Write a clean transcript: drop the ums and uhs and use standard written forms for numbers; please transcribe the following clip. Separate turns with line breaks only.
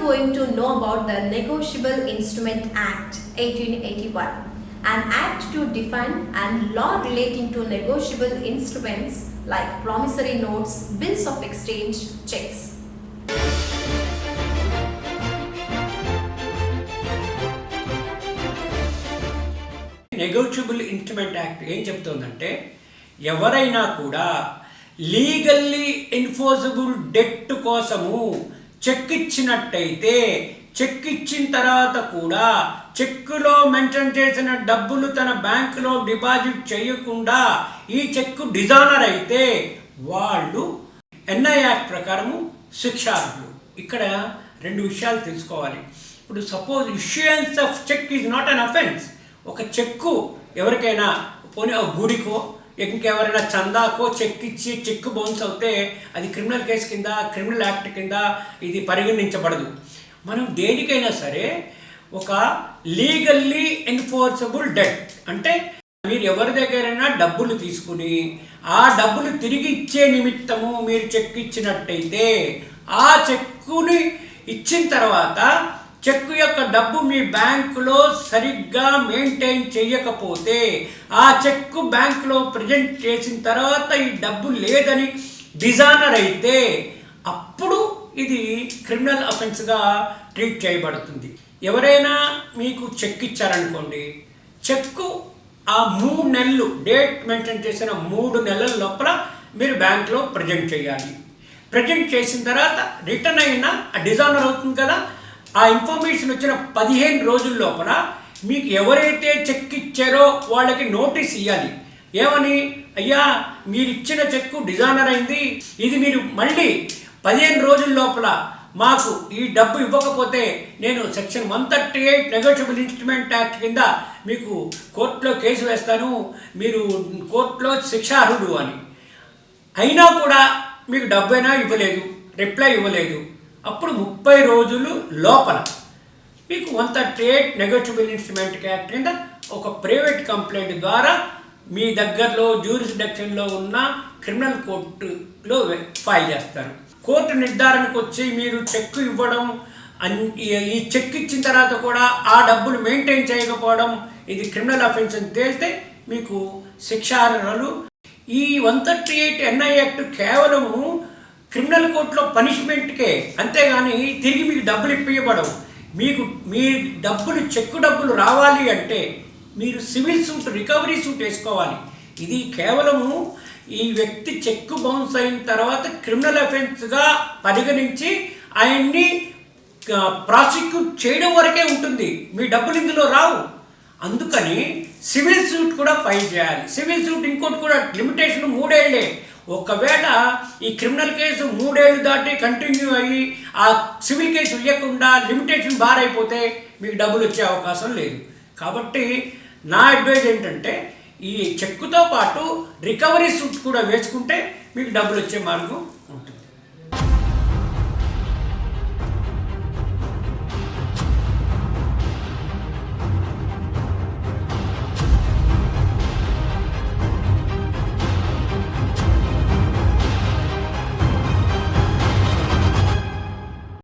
going to know about the Negotiable Instrument Act 1881, an act to define and law relating to negotiable instruments like promissory notes, bills of exchange, checks.
Negotiable instrument act ఏం చెప్తోందంటే ఎవరైనా కూడా legally enforceable debt కోసము check ఇచ్చినట్టయితే check ఇచ్చిన తర్వాత కూడా చెక్కులో mention చేసిన డబ్బులు తన బ్యాంకులో డిపాజిట్ చేయకుండా ఈ చెక్కు డిజానర్ అయితే వాళ్ళు ఎన్ఐ యాక్ట్ ప్రకారము శిక్షార్హులు. ఇక్కడ రెండు విషయాలు తెలుసుకోవాలి. ఇప్పుడు suppose issuance of cheque is not an offence. ఒక చెక్కు ఎవరికైనా పోనీ గుడికో ఇంకెవరైనా చందాకో చెక్ ఇచ్చి చెక్ బౌన్స్ అవుతే అది క్రిమినల్ కేసు కింద క్రిమినల్ యాక్ట్ కింద ఇది పరిగణించబడదు. మనం దేనికైనా సరే ఒక లీగల్లీ ఎన్ఫోర్సబుల్ డెట్ అంటే మీరు ఎవరి దగ్గరైనా డబ్బులు తీసుకుని ఆ డబ్బులు తిరిగి ఇచ్చే నిమిత్తము మీరు చెక్ ఇచ్చినట్టయితే ఆ చెక్కుని ఇచ్చిన తర్వాత చెక్కు యొక్క డబ్బు మీ బ్యాంకులో సరిగ్గా మెయింటైన్ చేయకపోతే ఆ చెక్కు బ్యాంకులో ప్రజెంట్ చేసిన తర్వాత ఈ డబ్బు లేదని డిజానర్ అయితే అప్పుడు ఇది క్రిమినల్ అఫెన్స్గా ట్రీట్ చేయబడుతుంది. ఎవరైనా మీకు చెక్ ఇచ్చారనుకోండి, చెక్కు ఆ 3 నెలలు డేట్ మెయింటైన్ చేసిన 3 నెలల లోపల మీరు బ్యాంకులో ప్రజెంట్ చేయాలి. ప్రజెంట్ చేసిన తర్వాత రిటర్న్ అయినా డిజానర్ అవుతుంది కదా, ఆ ఇన్ఫర్మేషన్ వచ్చిన 15 రోజుల లోపల మీకు ఎవరైతే చెక్ ఇచ్చారో వాళ్ళకి నోటీస్ ఇవ్వాలి. ఏమని, అయ్యా మీరు ఇచ్చిన చెక్కు డిజానర్ అయింది, ఇది మీరు మళ్ళీ 15 రోజుల లోపల మాకు ఈ డబ్బు ఇవ్వకపోతే నేను సెక్షన్ 138 నెగోషియబుల్ ఇన్స్ట్రుమెంట్ యాక్ట్ కింద మీకు కోర్టులో కేసు వేస్తాను, మీరు కోర్టులో శిక్షార్హుడు అని. అయినా కూడా మీకు డబ్బైనా ఇవ్వలేదు, రిప్లై ఇవ్వలేదు, అప్పుడు 30 రోజులు లోపల మీకు 138 నెగోషియబుల్ ఇన్స్ట్రుమెంట్ యాక్ట్ కింద ఒక ప్రైవేట్ కంప్లైంట్ ద్వారా మీ దగ్గరలో జ్యూరిస్డిక్షన్లో ఉన్న క్రిమినల్ కోర్టులో ఫైల్ చేస్తారు. కోర్టు నిర్ధారణకు వచ్చి మీరు చెక్ ఇవ్వడం, ఈ చెక్ ఇచ్చిన తర్వాత కూడా ఆ డబ్బులు మెయింటైన్ చేయకపోవడం ఇది క్రిమినల్ అఫెన్స్ అని తేలితే మీకు శిక్షార్హులు. ఈ 138 ఎన్ఐ యాక్ట్ కేవలము క్రిమినల్ కోర్టులో పనిష్మెంట్కే, అంతేగాని తిరిగి మీకు డబ్బులు ఇప్పించబడవు. మీకు మీ డబ్బులు చెక్కు డబ్బులు రావాలి అంటే మీరు సివిల్ సూట్ రికవరీ సూట్ వేసుకోవాలి. ఇది కేవలము ఈ వ్యక్తి చెక్కు బౌన్స్ అయిన తర్వాత క్రిమినల్ అఫెన్స్గా పరిగణించి ఆయన్ని ప్రాసిక్యూట్ చేయడం వరకే ఉంటుంది, మీ డబ్బులు ఇందులో రావు. అందుకని సివిల్ సూట్ కూడా ఫైల్ చేయాలి. సివిల్ సూట్ ఇంకోటి కూడా లిమిటేషన్ 3 ఏళ్లే. ఒకవేళ ఈ క్రిమినల్ కేసు 3 ఏళ్ళు దాటి కంటిన్యూ అయ్యి ఆ సివిల్ కేసు ఇవ్వకుండా లిమిటేషన్ బార్ అయిపోతే మీకు డబ్బులు వచ్చే అవకాశం లేదు. కాబట్టి నా అడ్వైజ్ ఏంటంటే ఈ చెక్కుతో పాటు రికవరీ సూట్ కూడా వేసుకుంటే మీకు డబ్బులు వచ్చే మార్గం